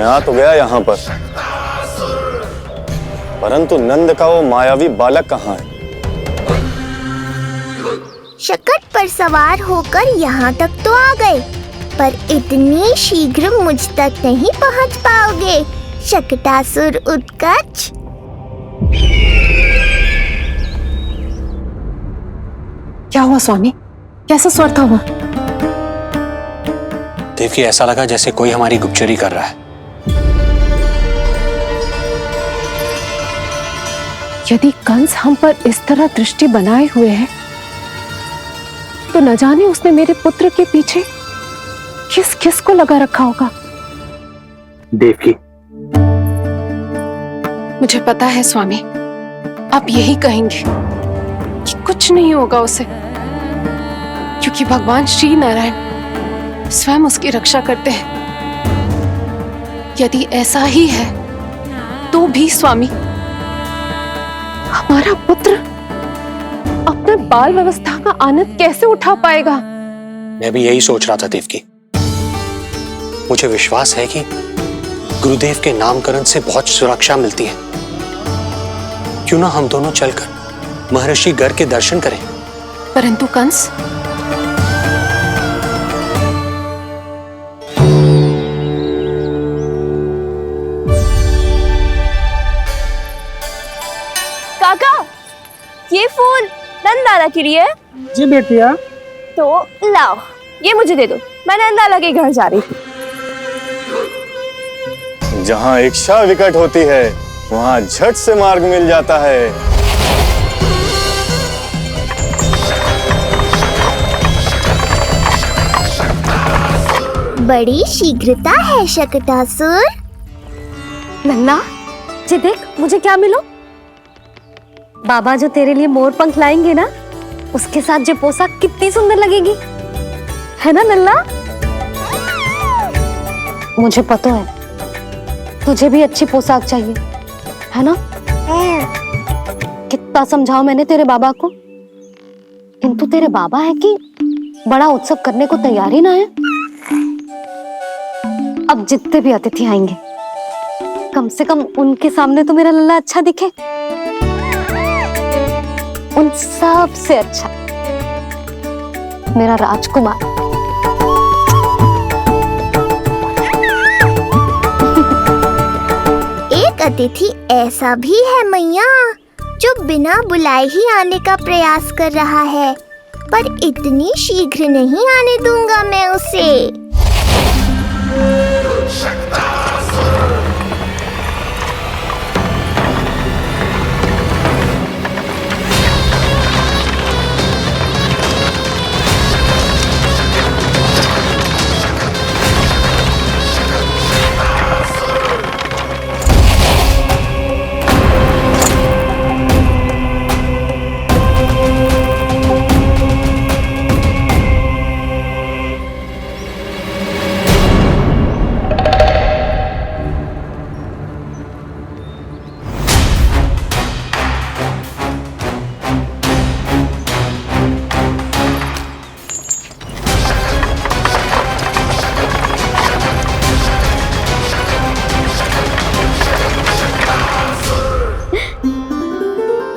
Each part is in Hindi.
मैं आ तो गया यहाँ पर, परंतु नंद का वो मायावी बालक कहाँ है? शकट पर सवार होकर यहाँ तक तो आ गए, पर इतनी शीघ्र मुझ तक नहीं पहुँच पाओगे शकटासुर उत्कच। क्या हुआ स्वामी? कैसा स्वर था वो? देवकी, ऐसा लगा जैसे कोई हमारी गुप्तचरी कर रहा है। यदि कंस हम पर इस तरह दृष्टि बनाए हुए है, तो न जाने उसने मेरे पुत्र के पीछे किस किस को लगा रखा होगा। देवकी, मुझे पता है स्वामी, आप यही कहेंगे कि कुछ नहीं होगा उसे, क्योंकि भगवान श्री नारायण स्वयं उसकी रक्षा करते हैं। यदि ऐसा ही है तो भी स्वामी, हमारा पुत्र अपने बाल व्यवस्था का आनंद कैसे उठा पाएगा? मैं भी यही सोच रहा था देवकी। मुझे विश्वास है कि गुरुदेव के नामकरण से बहुत सुरक्षा मिलती है। क्यों ना हम दोनों चलकर महर्षि गर्ग के दर्शन करें? परंतु कंस, काका, ये फूल नंदाला के लिए है। जी बेटिया। तो लाओ, ये मुझे दे दो, मैं नंदाला के घर जा रही थी। जहाँ इच्छा विकट होती है, वहाँ झट से मार्ग मिल जाता है। बड़ी शीघ्रता है शकटासुर। नन्ना, जी देख मुझे क्या मिलो। बाबा जो तेरे लिए मोर पंख लाएंगे ना, उसके साथ जो पोशाक कितनी सुंदर लगेगी, है ना नन्ना? मुझे पता है तुझे भी अच्छी पोशाक चाहिए, है ना? कितना समझाओ मैंने तेरे बाबा को, किंतु तेरे बाबा है कि बड़ा उत्सव करने को तैयार ही ना है। अब जितने भी अतिथि आएंगे, कम से कम उनके सामने तो मेरा लल्ला अच्छा दिखे। उन सब से अच्छा मेरा राजकुमार। एक अतिथि ऐसा भी है मैया, जो बिना बुलाए ही आने का प्रयास कर रहा है, पर इतनी शीघ्र नहीं आने दूंगा मैं उसे।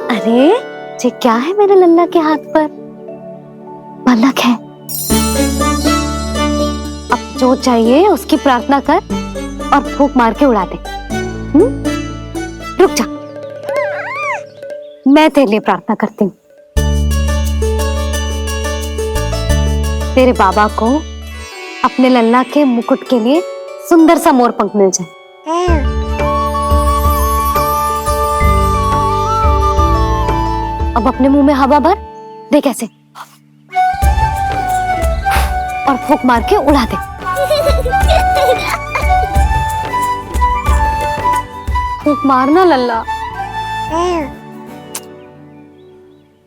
अरे ये क्या है मेरे लल्ला के हाथ पर? बालक है। अब जो चाहिए उसकी प्रार्थना कर और फूंक मार के उड़ा दे। रुक जा, मैं तेरे लिए प्रार्थना करती हूँ। तेरे बाबा को अपने लल्ला के मुकुट के लिए सुंदर सा मोर पंख मिल जाए। अब अपने मुंह में हवा भर दे, कैसे, और फूंक मार के उड़ा दे। फूंक मारना लल्ला।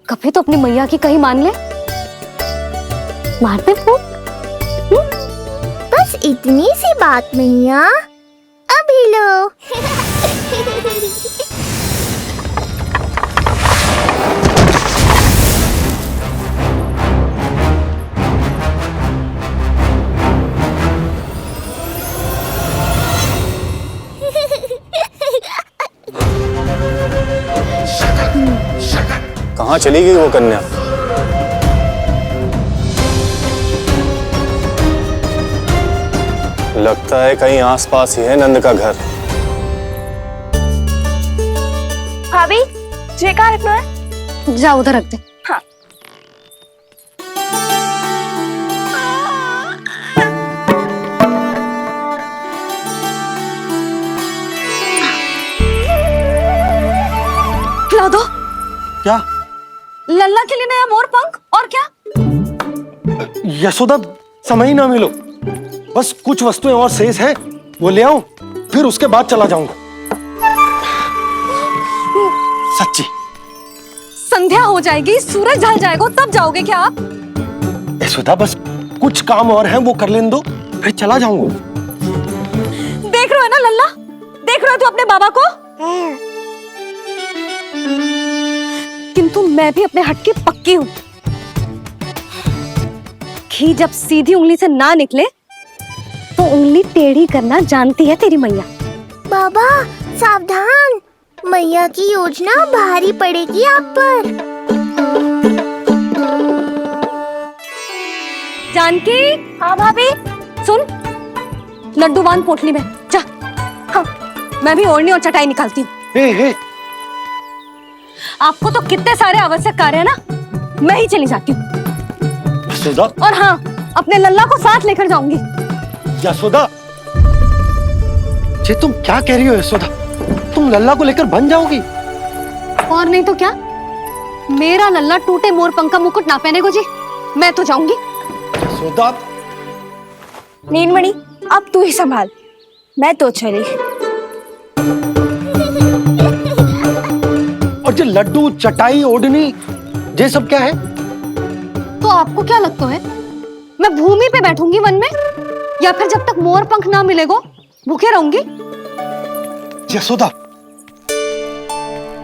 कभी तो अपनी मैया की कहीं मान ले। मार दे फूंक। बस इतनी सी बात मैया, अभी लो। कहाँ चली गई वो कन्या? लगता है कहीं आसपास ही है नंद का घर। भाभी ये कहाँ रखना है? जाओ उधर रख दे। हाँ। खिला दो। क्या? लल्ला के लिए नया मोर पंख। और क्या? यशोदा, समय ही ना मिलो, बस कुछ वस्तुएं और शेष है, वो ले आऊं, फिर उसके बाद चला जाऊंगा। सच्ची। संध्या हो जाएगी, सूरज ढल जाएगा, तब जाओगे क्या आप? यशोदा, बस कुछ काम और हैं, वो कर लेने दो, फिर चला जाऊंगा। देख रहे हो ना लल्ला, देख रहे हो तू अपने बाबा को? किंतु मैं भी अपने हट की पक्की हूं। घी जब सीधी उंगली से ना निकले तो उंगली टेढ़ी करना जानती है तेरी मैया। बाबा सावधान, मैया की योजना भारी पड़ेगी आप पर। जानकी। हाँ भाभी। सुन, लड्डू बांध पोटली में, जा। हाँ, मैं भी ओढ़नी और चटाई निकालती हूँ। हे, आपको तो कितने सारे आवश्यक कार्य है ना, मैं ही चली जाती हूँ। यशोदा। और हाँ, अपने लल्ला को साथ लेकर जाऊंगी। यशोदा, ये तुम क्या कह रही हो यशोदा? तुम लल्ला को लेकर बन जाओगी? और नहीं तो क्या, मेरा लल्ला टूटे मोर पंख का मुकुट ना पहने को जी, मैं तो जाऊंगी। यशोदा। नीलमणि अब तू ही संभाल, मैं तो चली। और ये लड्डू, चटाई, ओढ़नी, ये सब क्या है? तो आपको क्या लगता है, मैं भूमि पे बैठूंगी वन में, या फिर जब तक मोर पंख ना मिलेगो भूखे रहूंगी? यशोदा,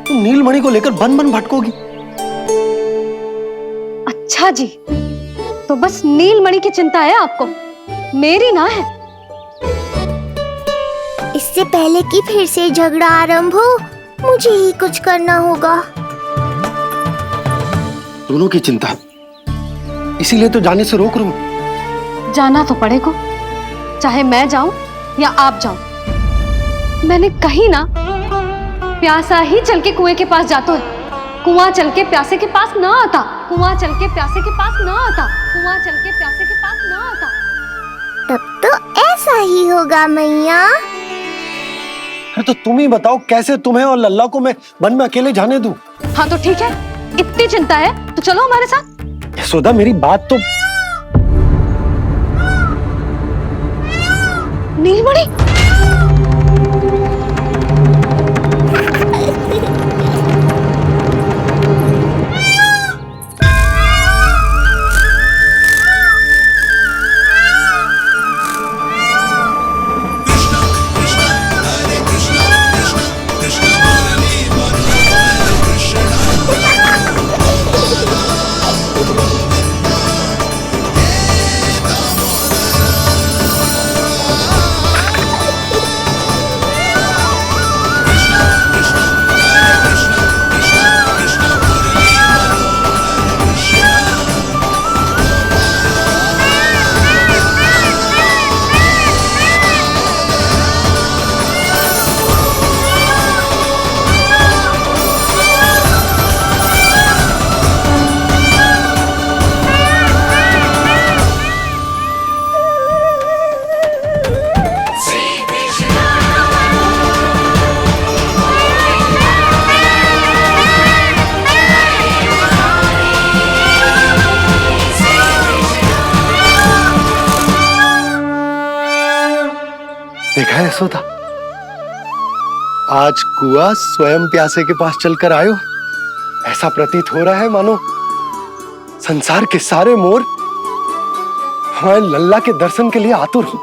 तुम नीलमणि को लेकर बन बन भटकोगी? अच्छा जी, तो बस नीलमणि की चिंता है आपको, मेरी ना है। इससे पहले कि फिर से झगड़ा आरंभ हो, मुझे ही कुछ करना होगा। दोनों की चिंता, इसीलिए तो जाने से रोक रहा हूं। जाना तो पड़ेगा, चाहे मैं जाऊं या आप जाओ। मैंने कहीं ना प्यासा ही चल के कुएं के पास जाता है, कुआं चल के प्यासे के पास ना आता, कुआं चल के प्यासे के पास ना आता, कुआं चल के प्यासे के पास ना आता। तब तो ऐसा ही होगा मैया। अरे तो तुम ही बताओ, कैसे तुम्हें और लल्ला को मैं वन में अकेले जाने दूं? हाँ तो ठीक है, इतनी चिंता है तो चलो हमारे साथ। यशोदा, मेरी बात तो। नीलमणि, देखा है यशोदा, आज कुआ स्वयं प्यासे के पास चलकर आयो। ऐसा प्रतीत हो रहा है मानो संसार के सारे मोर हमारे लल्ला के दर्शन के लिए आतुर हो।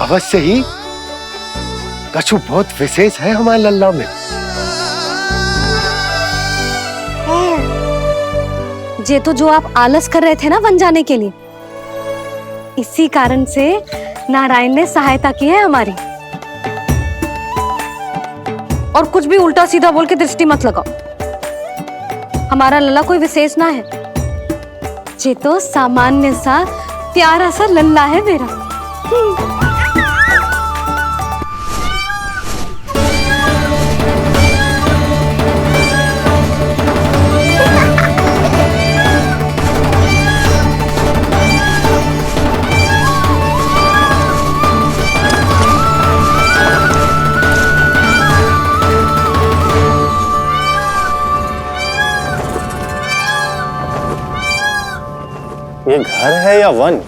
अवश्य ही कछु बहुत विशेष है हमारे लल्ला में। ये तो जो आप आलस कर रहे थे ना वन जाने के लिए, इसी कारण से नारायण ने सहायता की है हमारी। और कुछ भी उल्टा सीधा बोल के दृष्टि मत लगाओ। हमारा लल्ला कोई विशेष ना है, ये तो सामान्य सा प्यारा सा लल्ला है मेरा। ये घर है या वन?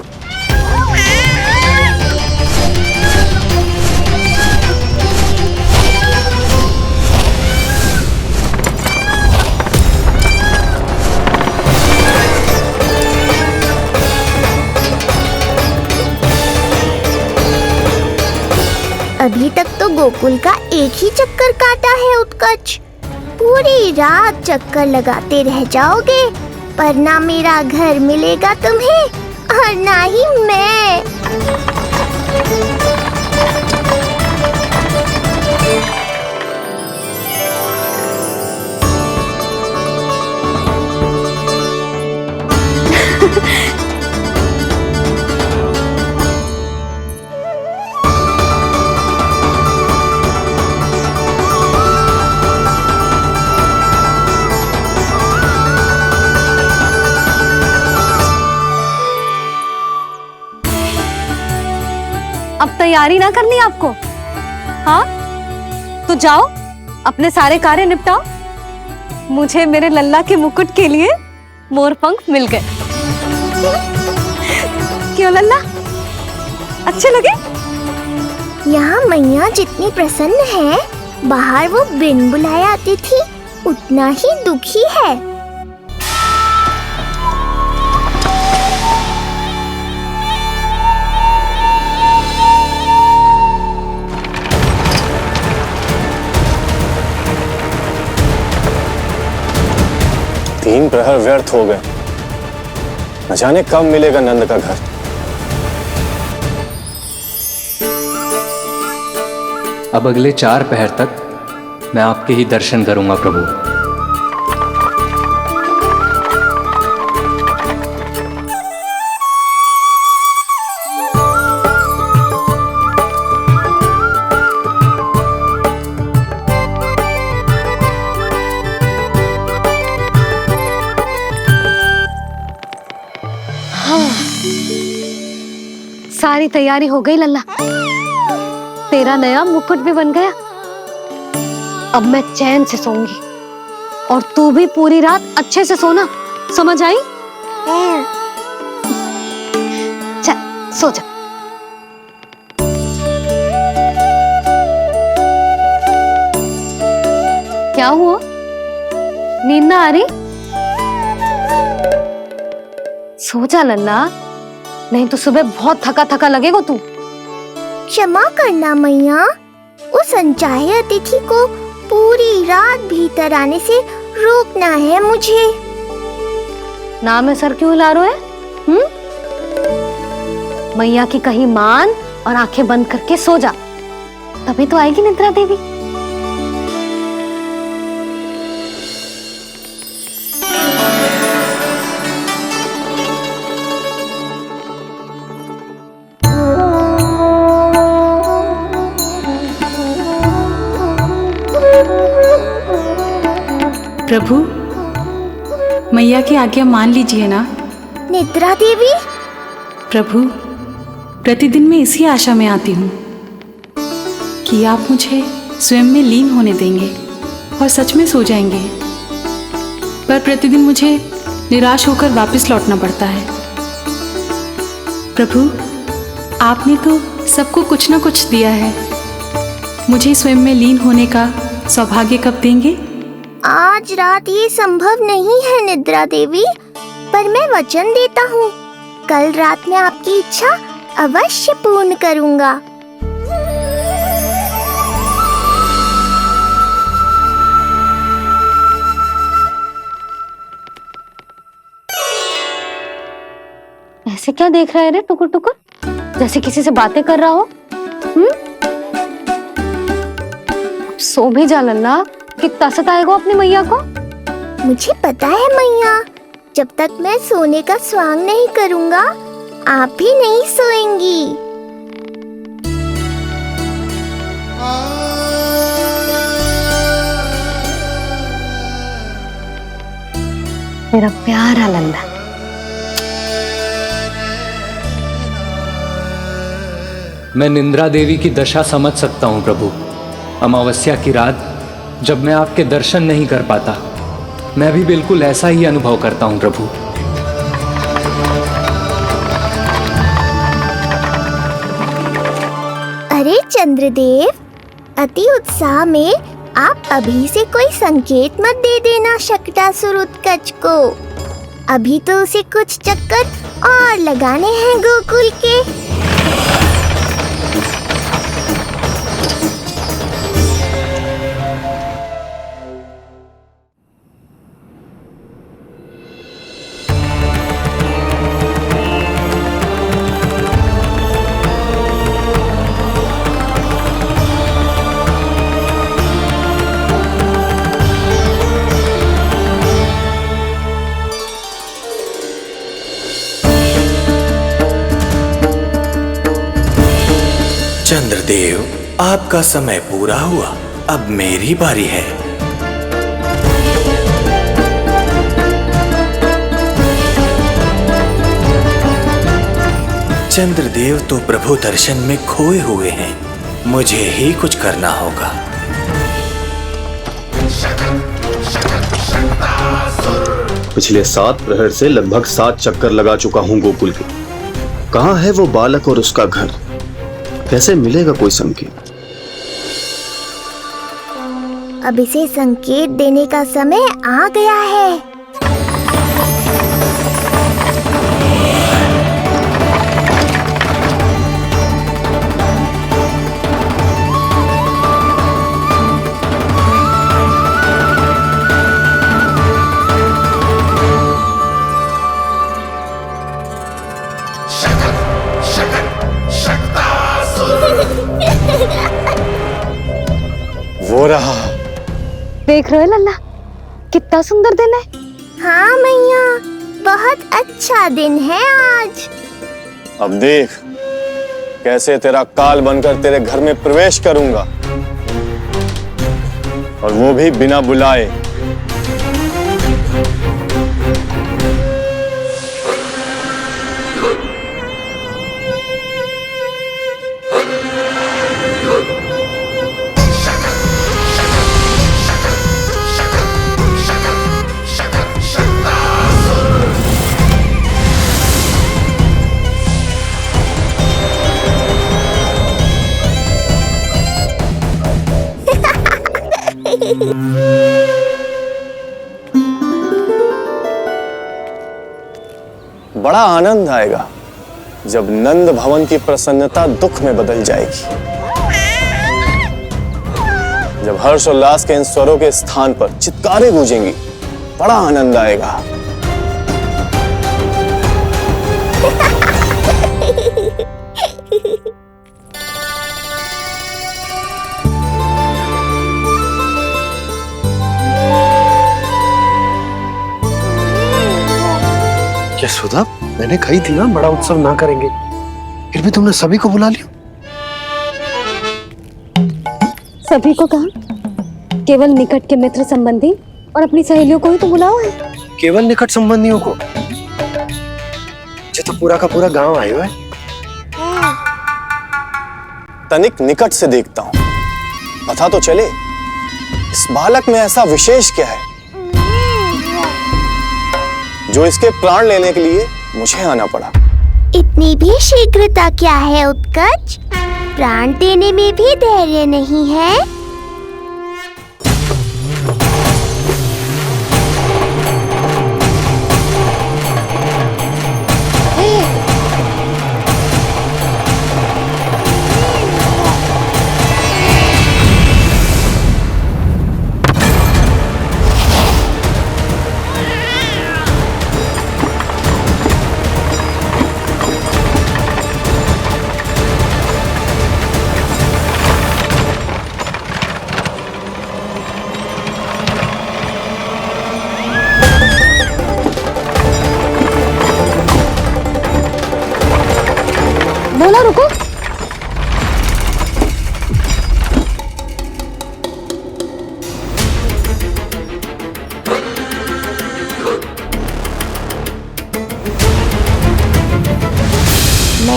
अभी तक तो गोकुल का एक ही चक्कर काटा है उत्कर्ष। पूरी रात चक्कर लगाते रह जाओगे, पर ना मेरा घर मिलेगा तुम्हें और ना ही मैं। अब तैयारी ना करनी आपको? हाँ, तो जाओ अपने सारे कार्य निपटाओ। मुझे मेरे लल्ला के मुकुट के लिए मोर पंख मिल गए। क्यों लल्ला, अच्छे लगे? यहाँ मैया जितनी प्रसन्न है, बाहर वो बिन बुलाए आती थी उतना ही दुखी है। तीन प्रहर व्यर्थ हो गए, न जाने कब मिलेगा नंद का घर। अब अगले 4 पहर तक मैं आपके ही दर्शन करूंगा प्रभु। सारी तैयारी हो गई लल्ला, तेरा नया मुकुट भी बन गया। अब मैं चैन से सोऊंगी और तू भी पूरी रात अच्छे से सोना, समझ आई? चल सो जा। क्या हुआ, नींद ना आ रही? सो जा लल्ला, नहीं तो सुबह बहुत थका थका लगेगा तू। क्षमा करना मैया, उस अनचाहे अतिथि को पूरी रात भीतर आने से रोकना है मुझे। नाम में सर क्यों हिला रहे है? मैया की कहीं मान और आंखें बंद करके सो जा, तभी तो आएगी निद्रा देवी। प्रभु, मैया की आज्ञा मान लीजिए ना। निद्रा देवी? प्रभु, प्रतिदिन मैं इसी आशा में आती हूँ कि आप मुझे स्वयं में लीन होने देंगे और सच में सो जाएंगे, पर प्रतिदिन मुझे निराश होकर वापस लौटना पड़ता है। प्रभु, आपने तो सबको कुछ ना कुछ दिया है, मुझे स्वयं में लीन होने का सौभाग्य कब देंगे? आज रात ये संभव नहीं है निद्रा देवी, पर मैं वचन देता हूँ कल रात में आपकी इच्छा अवश्य पूर्ण करूँगा। ऐसे क्या देख रहा है रे टुकुर टुकुर, जैसे किसी से बातें कर रहा हो? सो भी जा लल्ला, कितना सताएगा अपनी मैया को। मुझे पता है मैया, जब तक मैं सोने का स्वांग नहीं करूँगा, आप भी नहीं सोएंगी। मेरा प्यारा लल्ला। मैं निंद्रा देवी की दशा समझ सकता हूँ प्रभु। अमावस्या की रात जब मैं आपके दर्शन नहीं कर पाता, मैं भी बिल्कुल ऐसा ही अनुभव करता हूँ प्रभु। अरे चंद्रदेव, अति उत्साह में आप अभी से कोई संकेत मत दे देना शकटासुर उत्कच को। अभी तो उसे कुछ चक्कर और लगाने हैं गोकुल के। चंद्रदेव, आपका समय पूरा हुआ, अब मेरी बारी है। चंद्रदेव तो प्रभु दर्शन में खोए हुए हैं, मुझे ही कुछ करना होगा। पिछले 7 प्रहर से लगभग 7 चक्कर लगा चुका हूँ गोकुल के। कहाँ है वो बालक और उसका घर? कैसे मिलेगा कोई संकेत? अब इसे संकेत देने का समय आ गया है। वो रहा। देख रहे हो लल्ला, कितना सुंदर दिन है। हाँ मैया, बहुत अच्छा दिन है आज। अब देख कैसे तेरा काल बनकर तेरे घर में प्रवेश करूंगा, और वो भी बिना बुलाए। बड़ा आनंद आएगा जब नंद भवन की प्रसन्नता दुख में बदल जाएगी, जब हर्षोल्लास के इन स्वरों के स्थान पर चित्कारें गूंजेंगी। बड़ा आनंद आएगा। यशोदा, मैंने कही थी ना बड़ा उत्सव ना करेंगे, फिर भी तुमने सभी को बुला लिया। सभी को कहा? केवल निकट के मित्र संबंधी और अपनी सहेलियों को ही तो बुलाओ है। केवल निकट संबंधियों को? ये तो पूरा का पूरा गांव आयो है। तनिक निकट से देखता हूं, पता तो चले इस बालक में ऐसा विशेष क्या है जो इसके प्राण लेने के लिए मुझे आना पड़ा। इतनी भी शीघ्रता क्या है उत्कच? प्राण देने में भी धैर्य नहीं है।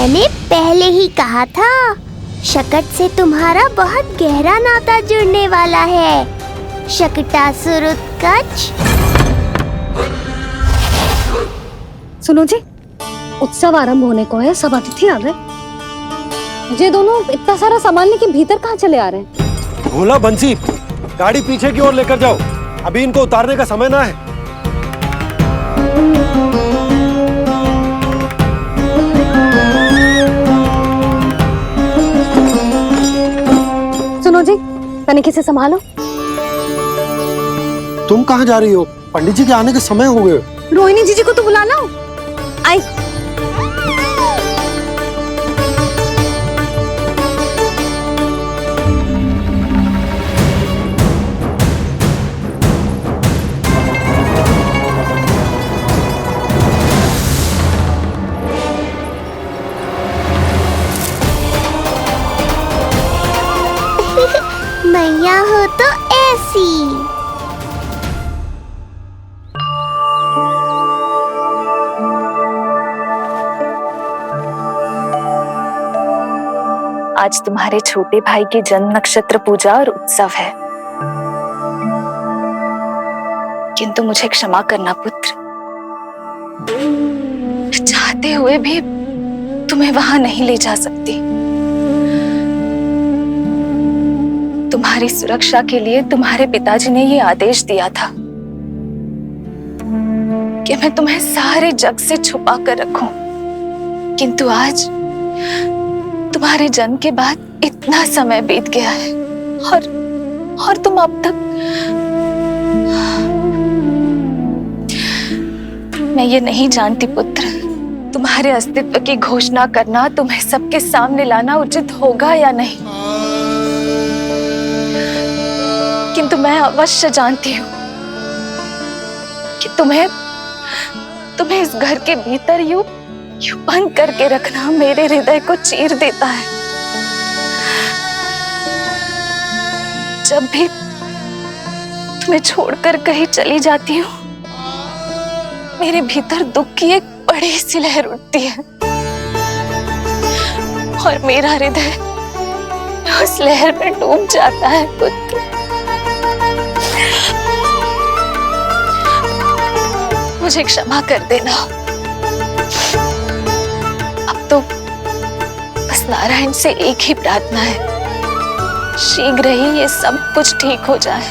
मैंने पहले ही कहा था, शकट से तुम्हारा बहुत गहरा नाता जुड़ने वाला है। शकटासुर उत्कच। सुनो जी, उत्सव आरंभ होने को है, सब अतिथि आ गए। ये दोनों इतना सारा सामान लेके भीतर कहाँ चले आ रहे हैं? भोला बंसी, गाड़ी पीछे की ओर लेकर जाओ, अभी इनको उतारने का समय ना है। सुनो जी, तनिक से संभालो। तुम कहाँ जा रही हो? पंडित जी के आने के समय हो गए। रोहिणी जीजी को तो बुला लो। आई। मैया हो तो ऐसी। आज तुम्हारे छोटे भाई की जन्म नक्षत्र पूजा और उत्सव है, किंतु मुझे क्षमा करना पुत्र, चाहते हुए भी तुम्हें वहां नहीं ले जा सकती। तुम्हारी सुरक्षा के लिए तुम्हारे पिताजी ने ये आदेश दिया था कि मैं तुम्हें सारे जग से छुपा कर रखूं, किंतु आज तुम्हारे जन्म के बाद इतना समय बीत गया है और तुम अब तक। मैं ये नहीं जानती पुत्र, तुम्हारे अस्तित्व की घोषणा करना, तुम्हें सबके सामने लाना उचित होगा या नहीं, किंतु मैं अवश्य जानती हूँ कि तुम्हें इस घर के भीतर यूं बंद करके रखना मेरे हृदय को चीर देता है। जब भी तुम्हें छोड़कर कहीं चली जाती हूँ, मेरे भीतर दुख की एक बड़ी सी लहर उठती है और मेरा हृदय उस लहर में डूब जाता है पुत्र। मुझे क्षमा कर देना। अब तो बस नारायण से एक ही प्रार्थना है, शीघ्र ही ये सब कुछ ठीक हो जाए।